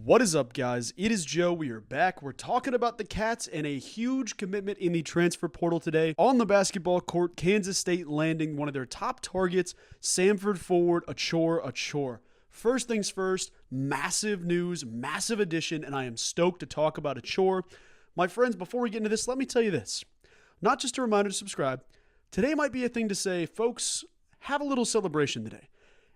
What is up, guys? It is Joe. We are back. We're talking about the Cats and a huge commitment in the transfer portal today. On the basketball court, Kansas State landing one of their top targets, Samford forward Achor Achor. First things first, massive news, massive addition, and I am stoked to talk about Achor. My friends, before we get into this, let me tell you this. Not just a reminder to subscribe. Today might be a thing to say, folks, have a little celebration today.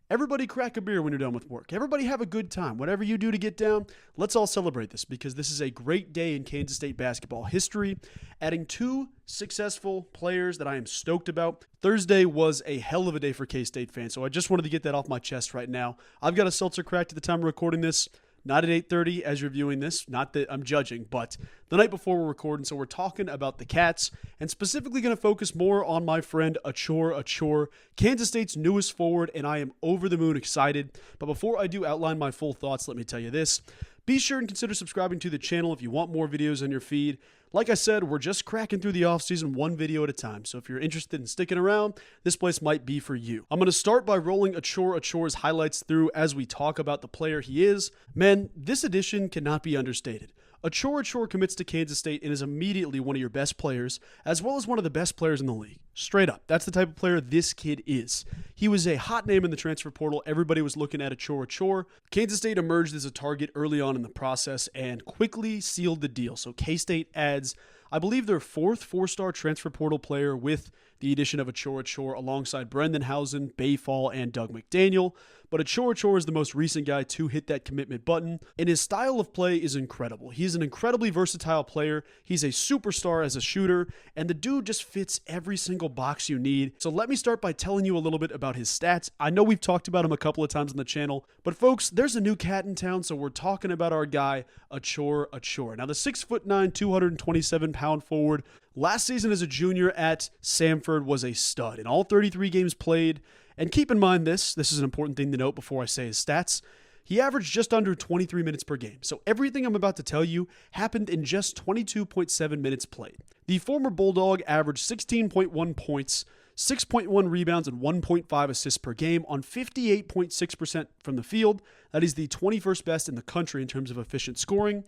Everybody crack a beer when you're done with work. Everybody have a good time. Whatever you do to get down, let's all celebrate this because this is a great day in Kansas State basketball history. Adding two successful players that I am stoked about. Thursday was a hell of a day for K-State fans, so I just wanted to get that off my chest right now. I've got a seltzer cracked at the time of recording this. Not at 8:30 as you're viewing this. Not that I'm judging, but the night before we're recording. So we're talking about the Cats and specifically going to focus more on my friend Achor Achor, Kansas State's newest forward, and I am over the moon excited. But before I do outline my full thoughts, let me tell you this. Be sure and consider subscribing to the channel if you want more videos on your feed. Like I said, we're just cracking through the offseason one video at a time, so if you're interested in sticking around, this place might be for you. I'm going to start by rolling Achor Achor's highlights through as we talk about the player he is. Man, this addition cannot be understated. Achor Achor commits to Kansas State and is immediately one of your best players, as well as one of the best players in the league. Straight up, that's the type of player this kid is. He was a hot name in the transfer portal. Everybody was looking at Achor Achor. Kansas State emerged as a target early on in the process and quickly sealed the deal. So K-State adds, I believe, their fourth four-star transfer portal player with the addition of Achor Achor alongside Brendan Housen, Bayfall, and Doug McDaniel. But Achor Achor is the most recent guy to hit that commitment button, and his style of play is incredible. He's an incredibly versatile player. He's a superstar as a shooter, and the dude just fits every single box you need. So let me start by telling you a little bit about his stats. I know we've talked about him a couple of times on the channel, but folks, there's a new cat in town, so we're talking about our guy, Achor Achor. Now, the 6'9", 227-pound forward, last season as a junior at Samford was a stud. In all 33 games played, and keep in mind this is an important thing to note before I say his stats, he averaged just under 23 minutes per game. So everything I'm about to tell you happened in just 22.7 minutes played. The former Bulldog averaged 16.1 points, 6.1 rebounds, and 1.5 assists per game on 58.6% from the field. That is the 21st best in the country in terms of efficient scoring,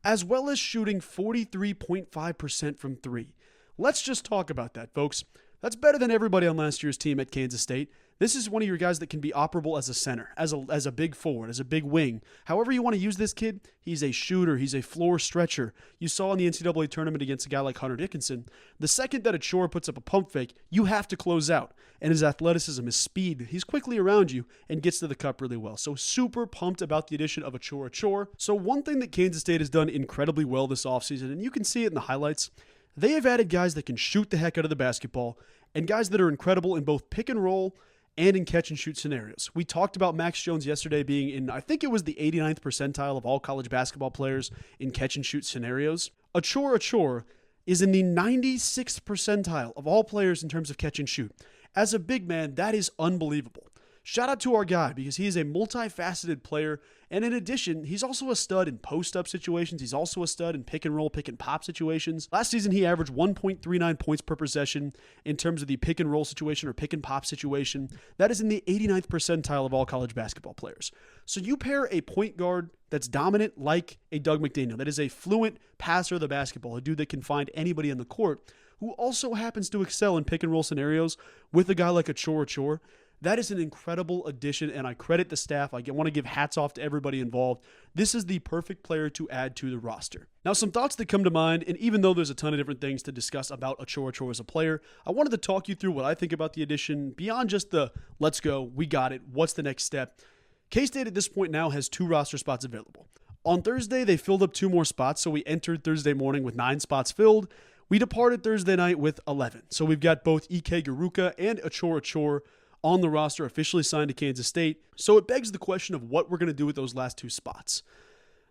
as well as shooting 43.5% from three. Let's just talk about that, folks. That's better than everybody on last year's team at Kansas State. This is one of your guys that can be operable as a center, as a big forward, as a big wing. However you want to use this kid, he's a shooter, he's a floor stretcher. You saw in the NCAA tournament against a guy like Hunter Dickinson, the second that Achor puts up a pump fake, you have to close out. And his athleticism, his speed, he's quickly around you and gets to the cup really well. So super pumped about the addition of Achor Achor. So one thing that Kansas State has done incredibly well this offseason, and you can see it in the highlights, they have added guys that can shoot the heck out of the basketball and guys that are incredible in both pick and roll and in catch-and-shoot scenarios. We talked about Max Jones yesterday being in, I think it was the 89th percentile of all college basketball players in catch-and-shoot scenarios. Achor Achor is in the 96th percentile of all players in terms of catch-and-shoot. As a big man, that is unbelievable. Shout out to our guy because he is a multifaceted player, and in addition, he's also a stud in post-up situations. He's also a stud in pick-and-roll, pick-and-pop situations. Last season, he averaged 1.39 points per possession in terms of the pick-and-roll situation or pick-and-pop situation. That is in the 89th percentile of all college basketball players. So you pair a point guard that's dominant like a Doug McDaniel, that is a fluent passer of the basketball, a dude that can find anybody on the court, who also happens to excel in pick-and-roll scenarios with a guy like Achor Achor. That is an incredible addition, and I credit the staff. I want to give hats off to everybody involved. This is the perfect player to add to the roster. Now, some thoughts that come to mind, and even though there's a ton of different things to discuss about Achor Achor as a player, I wanted to talk you through what I think about the addition beyond just the let's go, we got it, what's the next step. K-State at this point now has 2 roster spots available. On Thursday, they filled up 2 more spots, so we entered Thursday morning with 9 spots filled. We departed Thursday night with 11. So we've got both Ike Garuka and Achor Achor on the roster, officially signed to Kansas State. So it begs the question of what we're going to do with those last 2 spots.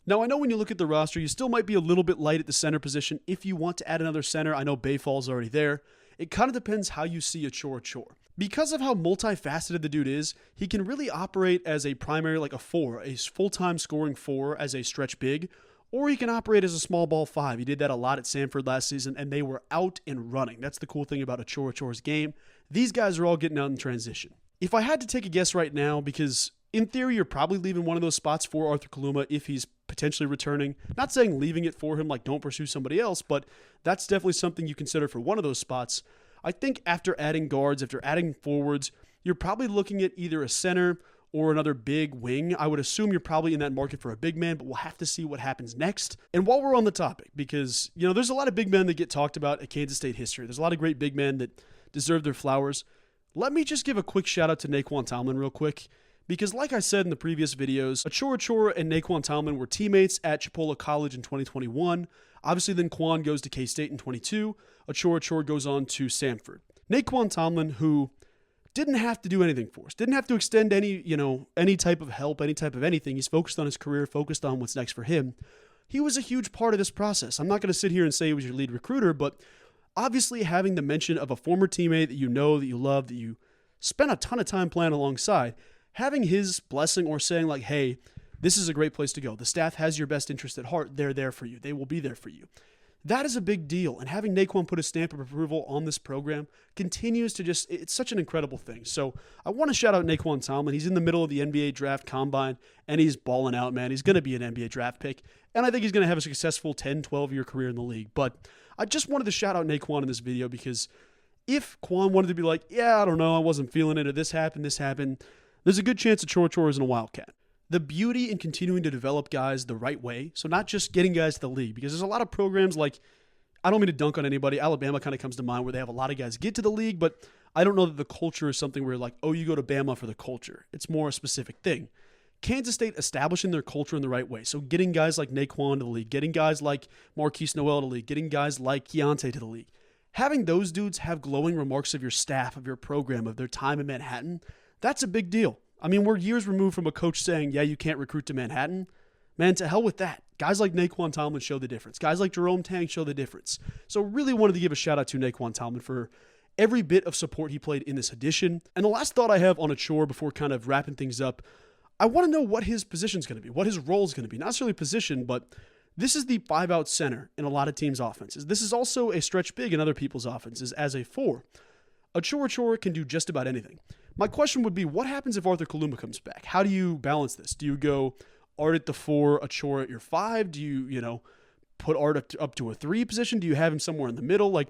Now, I know when you look at the roster, you still might be a little bit light at the center position. If you want to add another center, I know Bayfall's already there. It kind of depends how you see Achor Achor. Because of how multifaceted the dude is, he can really operate as a primary, like a 4, a full-time scoring 4 as a stretch big, or he can operate as a small ball 5. He did that a lot at Samford last season, and they were out and running. That's the cool thing about Achor Achor's game. These guys are all getting out in transition. If I had to take a guess right now, because in theory you're probably leaving one of those spots for Arthur Kaluma if he's potentially returning. Not saying leaving it for him, like don't pursue somebody else, but that's definitely something you consider for one of those spots. I think after adding guards, after adding forwards, you're probably looking at either a center or another big wing. I would assume you're probably in that market for a big man, but we'll have to see what happens next. And while we're on the topic, because, there's a lot of big men that get talked about at Kansas State history. There's a lot of great big men that deserve their flowers. Let me just give a quick shout out to Nae'Qwan Tomlin real quick, because like I said in the previous videos, Achor Achor and Nae'Qwan Tomlin were teammates at Chipola College in 2021. Obviously, then Quan goes to K-State in 22. Achor Achor goes on to Samford. Nae'Qwan Tomlin, who didn't have to do anything for us, didn't have to extend any type of help, any type of anything. He's focused on his career, focused on what's next for him. He was a huge part of this process. I'm not going to sit here and say he was your lead recruiter, but obviously having the mention of a former teammate that you know, that you love, that you spent a ton of time playing alongside, having his blessing or saying like, hey, this is a great place to go. The staff has your best interest at heart. They're there for you. They will be there for you. That is a big deal. And having Nae'Qwan put a stamp of approval on this program continues to it's such an incredible thing. So I want to shout out Nae'Qwan Tomlin. He's in the middle of the NBA draft combine and he's balling out, man. He's going to be an NBA draft pick. And I think he's going to have a successful 10, 12-year career in the league. But I just wanted to shout out Nae'Qwan in this video because if Quan wanted to be like, yeah, I don't know, I wasn't feeling it, or this happened, there's a good chance that Achor Achor isn't a Wildcat. The beauty in continuing to develop guys the right way, so not just getting guys to the league, because there's a lot of programs like, I don't mean to dunk on anybody, Alabama kind of comes to mind where they have a lot of guys get to the league, but I don't know that the culture is something where like, oh, you go to Bama for the culture. It's more a specific thing. Kansas State establishing their culture in the right way, so getting guys like Nae'Qwan to the league, getting guys like Marquise Noel to the league, getting guys like Keontae to the league, having those dudes have glowing remarks of your staff, of your program, of their time in Manhattan, that's a big deal. I mean, we're years removed from a coach saying, yeah, you can't recruit to Manhattan. Man, to hell with that. Guys like Nae'Qwan Tomlin show the difference. Guys like Jerome Tang show the difference. So really wanted to give a shout out to Nae'Qwan Tomlin for every bit of support he played in this edition. And the last thought I have on Achor before kind of wrapping things up, I want to know what his position's going to be, what his role's going to be. Not necessarily position, but this is the 5-out center in a lot of teams' offenses. This is also a stretch big in other people's offenses as a 4. Achor Achor can do just about anything. My question would be, what happens if Arthur Kaluma comes back? How do you balance this? Do you go Art at the 4, Achor at your 5? Do you, put Art up to a 3 position? Do you have him somewhere in the middle? Like,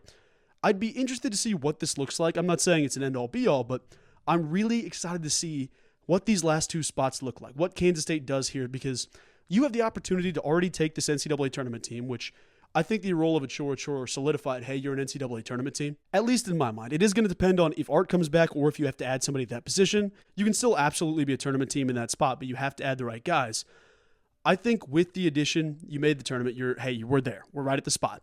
I'd be interested to see what this looks like. I'm not saying it's an end-all be-all, but I'm really excited to see what these last 2 spots look like, what Kansas State does here, because you have the opportunity to already take this NCAA tournament team, which I think the role of Achor Achor solidified, hey, you're an NCAA tournament team, at least in my mind. It is going to depend on if Art comes back or if you have to add somebody at that position. You can still absolutely be a tournament team in that spot, but you have to add the right guys. I think with the addition, you made the tournament, we're there. We're right at the spot.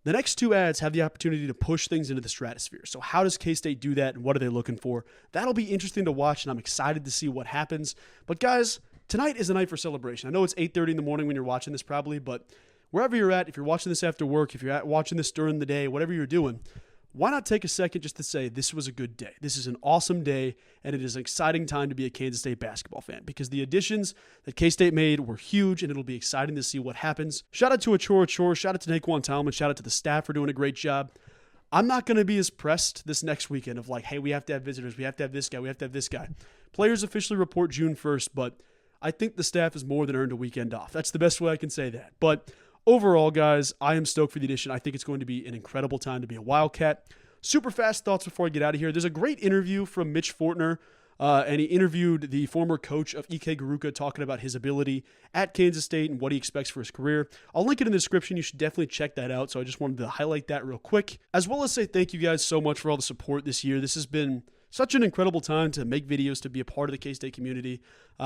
The next 2 adds have the opportunity to push things into the stratosphere. So how does K-State do that and what are they looking for? That'll be interesting to watch, and I'm excited to see what happens. But guys, tonight is a night for celebration. I know it's 8:30 in the morning when you're watching this probably, but wherever you're at, if you're watching this after work, if you're watching this during the day, whatever you're doing, why not take a second just to say this was a good day? This is an awesome day, and it is an exciting time to be a Kansas State basketball fan because the additions that K-State made were huge, and it'll be exciting to see what happens. Shout out to Achor Achor. Shout out to Nae'Qwan Tomlin. Shout out to the staff for doing a great job. I'm not going to be as pressed this next weekend of like, hey, we have to have visitors. We have to have this guy. We have to have this guy. Players officially report June 1st, but I think the staff has more than earned a weekend off. That's the best way I can say that. But overall, guys, I am stoked for the addition. I think it's going to be an incredible time to be a Wildcat. Super fast thoughts before I get out of here. There's a great interview from Mitch Fortner, and he interviewed the former coach of Ike Garuka talking about his ability at Kansas State and what he expects for his career. I'll link it in the description. You should definitely check that out. So I just wanted to highlight that real quick, as well as say thank you guys so much for all the support this year. This has been such an incredible time to make videos, to be a part of the K-State community.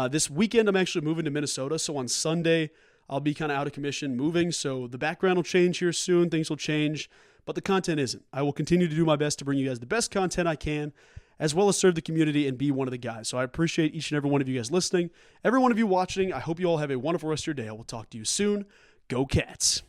This weekend, I'm actually moving to Minnesota. So on Sunday, I'll be kind of out of commission moving. So the background will change here soon. Things will change, but the content isn't. I will continue to do my best to bring you guys the best content I can, as well as serve the community and be one of the guys. So I appreciate each and every one of you guys listening. Every one of you watching, I hope you all have a wonderful rest of your day. I will talk to you soon. Go Cats.